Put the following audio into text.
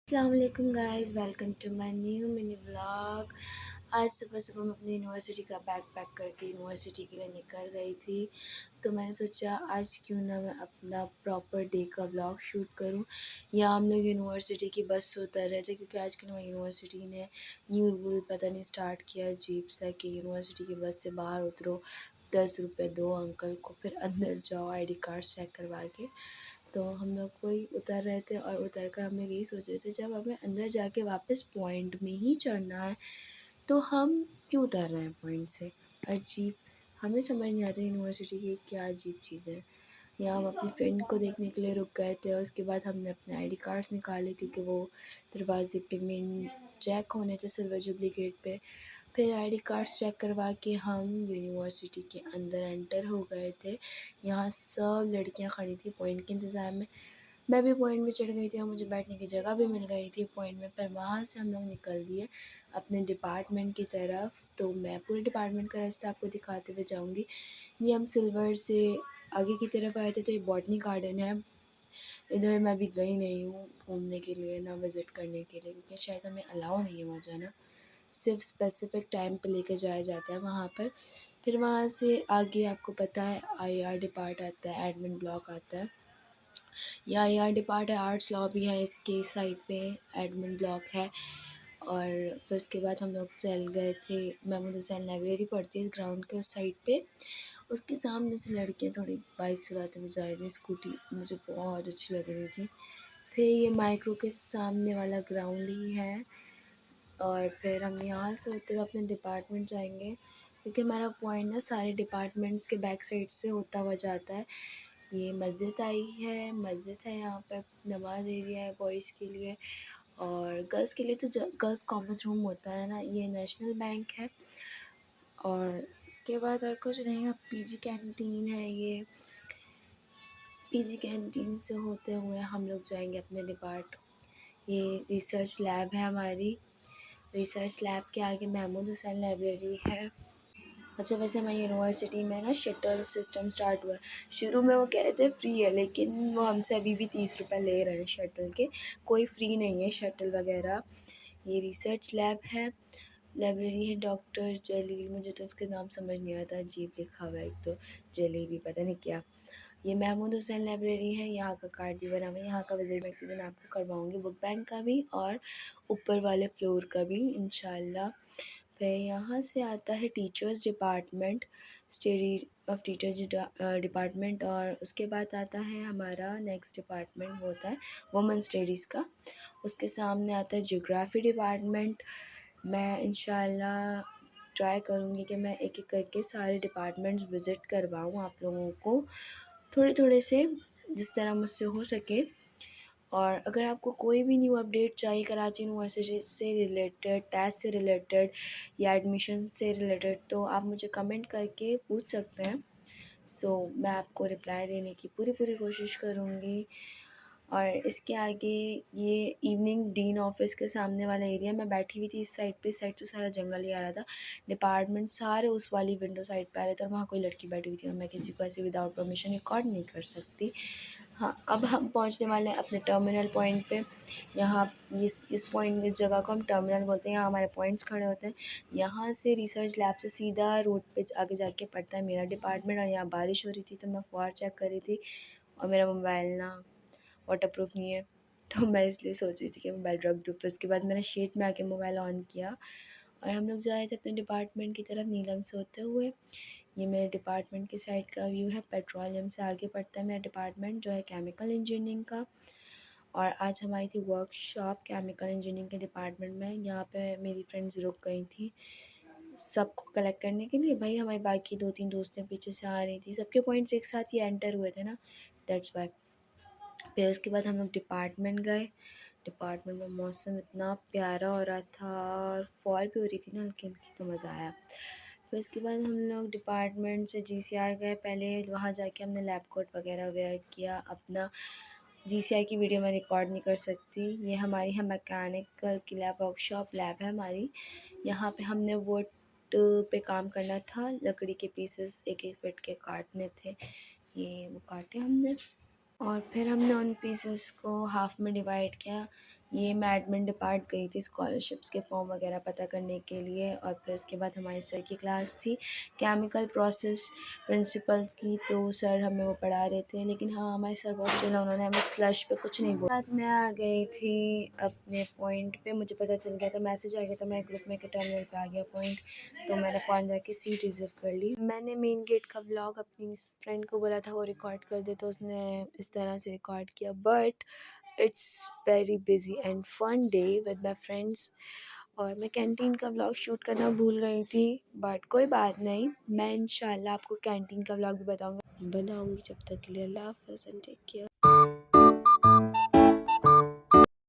अस्सलाम वालेकुम guys, welcome to my new mini vlog. आज सुबह-सुबह मैं अपनी यूनिवर्सिटी का बैग पैक करके यूनिवर्सिटी के लिए निकल गई थी। तो मैंने सोचा आज क्यों ना मैं अपना प्रॉपर डे का व्लॉग शूट करूं। या हम लोग यूनिवर्सिटी की बस से उतर रहे थे क्योंकि आज के ना यूनिवर्सिटी ने न्यू रूल पता नहीं स्टार्ट किया अजीब सा कि यूनिवर्सिटी की बस से बाहर उतरो, 10 रुपये दो अंकल को, फिर अंदर जाओ आईडी कार्ड चेक करवा के। तो हम लोग वही उतर रहे थे और उतर कर हम लोग यही सोच रहे थे जब हमें अंदर जाके वापस पॉइंट में ही चढ़ना है तो हम क्यों उतर रहे हैं पॉइंट से। अजीब, हमें समझ नहीं आता यूनिवर्सिटी की क्या अजीब चीज़ें हैं। या हम अपनी फ्रेंड को देखने के लिए रुक गए थे और उसके बाद हमने अपने आईडी कार्ड्स निकाले क्योंकि वो दरवाजे पे मेन चेक होने थे सिल्वर जुबली गेट पे। फिर आईडी कार्ड्स चेक करवा के हम यूनिवर्सिटी के अंदर एंटर हो गए थे। यहाँ सब लड़कियाँ खड़ी थी पॉइंट के इंतज़ार में। मैं भी पॉइंट में चढ़ गई थी और मुझे बैठने की जगह भी मिल गई थी पॉइंट में। पर वहाँ से हम लोग निकल दिए अपने डिपार्टमेंट की तरफ। तो मैं पूरे डिपार्टमेंट का रास्ता आपको दिखाते हुए जाऊँगी। ये हम सिल्वर से आगे की तरफ आए थे तो ये बॉटनी गार्डन है। इधर मैं अभी गई नहीं हूँ घूमने के लिए, ना विज़िट करने के लिए, क्योंकि शायद हमें अलाउ नहीं है वहाँ जाना। सिर्फ स्पेसिफिक टाइम पे लेके जाया जाता है वहाँ पर। फिर वहाँ से आगे आपको पता है आईआर डिपार्ट आता है, एडमिन ब्लॉक आता है। या आईआर डिपार्ट है, आर्ट्स लॉबी है, इसके साइड पे एडमिन ब्लॉक है। और फिर उसके बाद हम लोग चल गए थे, महमूद हुसैन लाइब्रेरी पड़ती है इस ग्राउंड के उस साइड पे। उसके सामने से लड़कियाँ थोड़ी बाइक चलाते हुए जा रही थी, स्कूटी मुझे बहुत अच्छी लग रही थी। फिर ये माइक्रो के सामने वाला ग्राउंड ही है। और फिर हम यहाँ से होते हुए अपने डिपार्टमेंट जाएंगे क्योंकि हमारा पॉइंट ना सारे डिपार्टमेंट्स के बैक साइड से होता हुआ जाता है। ये मस्जिद आई है, मस्जिद है यहाँ पर, नमाज एरिया है बॉयज़ के लिए। और गर्ल्स के लिए तो गर्ल्स कॉमन रूम होता है ना। ये नेशनल बैंक है। और इसके बाद और कुछ नहीं है, पीजी कैंटीन है। ये पीजी कैंटीन से होते हुए हम लोग जाएंगे अपने डिपार्ट। ये रिसर्च लैब है हमारी। रिसर्च लैब के आगे महमूद हुसैन लाइब्रेरी है। अच्छा, वैसे हमारी यूनिवर्सिटी में ना शटल सिस्टम स्टार्ट हुआ है। शुरू में वो कह रहे थे फ्री है, लेकिन वो हमसे अभी भी 30 रुपये ले रहे हैं शटल के। कोई फ्री नहीं है शटल वगैरह। ये रिसर्च लैब है। लाइब्रेरी है डॉक्टर जलील, मुझे तो उसके नाम समझ नहीं आता, अजीब लिखा हुआ है एक तो, जलील पता नहीं क्या। ये महमूद हुसैन लाइब्रेरी है, यहाँ का कार्ड भी बना हुआ है। यहाँ का विज़िट मैं सीज़न आपको करवाऊँगी, बुक बैंक का भी और ऊपर वाले फ्लोर का भी इंशाल्लाह। फिर यहाँ से आता है teachers department, study of teachers department. और उसके बाद आता है हमारा नेक्स्ट डिपार्टमेंट, वो होता है वुमेन स्टडीज़ का। उसके सामने आता है ज्योग्राफी डिपार्टमेंट। मैं इंशाल्लाह ट्राई करूँगी कि मैं एक-एक करके सारे डिपार्टमेंट्स विज़िट करवाऊँ आप लोगों को, थोड़े-थोड़े से, जिस तरह मुझसे हो सके। और अगर आपको कोई भी न्यू अपडेट चाहिए कराची यूनिवर्सिटी से रिलेटेड, टेस्ट से रिलेटेड या एडमिशन से रिलेटेड, तो आप मुझे कमेंट करके पूछ सकते हैं। मैं आपको रिप्लाई देने की पूरी पूरी कोशिश करूँगी। और इसके आगे ये इवनिंग डीन ऑफिस के सामने वाला एरिया, मैं बैठी हुई थी इस साइड पे। इस साइड तो सारा जंगल ही आ रहा था, डिपार्टमेंट सारे उस वाली विंडो साइड पे आ रहे थे और वहाँ कोई लड़की बैठी हुई थी और मैं किसी को ऐसे विदाउट परमिशन रिकॉर्ड नहीं कर सकती। हाँ, अब हम पहुँचने वाले हैं अपने टर्मिनल पॉइंट पे। यहाँ इस पॉइंट, इस जगह को हम टर्मिनल बोलते हैं। यहाँ हमारे पॉइंट्स खड़े होते हैं। यहाँ से रिसर्च लैब से सीधा रोड पे आगे जाके पड़ता है मेरा डिपार्टमेंट। और यहाँ बारिश हो रही थी तो मैं फ़ौर चेक कर रही थी और मेरा मोबाइल ना वाटरप्रूफ नहीं है, तो मैं इसलिए सोच रही थी कि मोबाइल रख दूँ। फिर उसके बाद मैंने शेड में आके मोबाइल ऑन किया और हम लोग जा रहे थे अपने डिपार्टमेंट की तरफ नीलम से होते हुए। ये मेरे डिपार्टमेंट की साइड का व्यू है। पेट्रोलियम से आगे पड़ता है मेरा डिपार्टमेंट जो है केमिकल इंजीनियरिंग का। और आज हमारी थी वर्कशॉप केमिकल इंजीनियरिंग के डिपार्टमेंट में। यहाँ पे मेरी फ्रेंड्स रुक गई थी सबको कलेक्ट करने के लिए। भाई हमारी बाकी 2-3 दोस्तें पीछे से आ रही थी, सबके पॉइंट्स एक साथ ही एंटर हुए थे ना, दैट्स वाई। फिर उसके बाद हम लोग डिपार्टमेंट गए। डिपार्टमेंट में मौसम इतना प्यारा हो रहा था और फॉल भी हो रही थी ना हल्की हल्की, तो मज़ा आया। फिर इसके बाद हम लोग डिपार्टमेंट से जीसीआर गए। पहले वहाँ जाके हमने लैब कोट वगैरह वेयर किया अपना। जीसीआर की वीडियो मैं रिकॉर्ड नहीं कर सकती। ये हमारी है मैकेनिकल की लैब, वर्कशॉप लैब है हमारी। यहाँ पे हमने वुड पे काम करना था, लकड़ी के पीसेस 1-1 फीट के काटने थे। ये वो काटे हमने और फिर हमने उन पीसेस को हाफ़ में डिवाइड किया ये मैं एडमिन डिपार्ट गई थी स्कॉलरशिप्स के फॉर्म वगैरह पता करने के लिए, और फिर उसके बाद हमारे सर की क्लास थी केमिकल प्रोसेस प्रिंसिपल की, तो सर हमें वो पढ़ा रहे थे। लेकिन हाँ, हमारे सर बहुत चिल हैं, उन्होंने हमें स्लश पे कुछ नहीं बोला। बाद मैं आ गई थी अपने पॉइंट पे, मुझे पता चल गया था, मैसेज आ गया था, मैं ग्रुप में के टर्मिनल पे आ गया पॉइंट, तो मैंने फ़ौरन जाके सीट रिज़र्व कर ली। मैंने मेन गेट का व्लॉग अपनी फ्रेंड को बोला था वो रिकॉर्ड कर दे, तो उसने इस तरह से रिकॉर्ड किया। But it's very busy and fun day with my friends, और मैं कैंटीन का व्लॉग शूट करना भूल गई थी, बट कोई बात नहीं, मैं इंशाल्लाह आपको कैंटीन का व्लॉग भी बनाऊंगी। जब तक के लिए अल्लाह हाफ़िज़ एंड टेक केयर।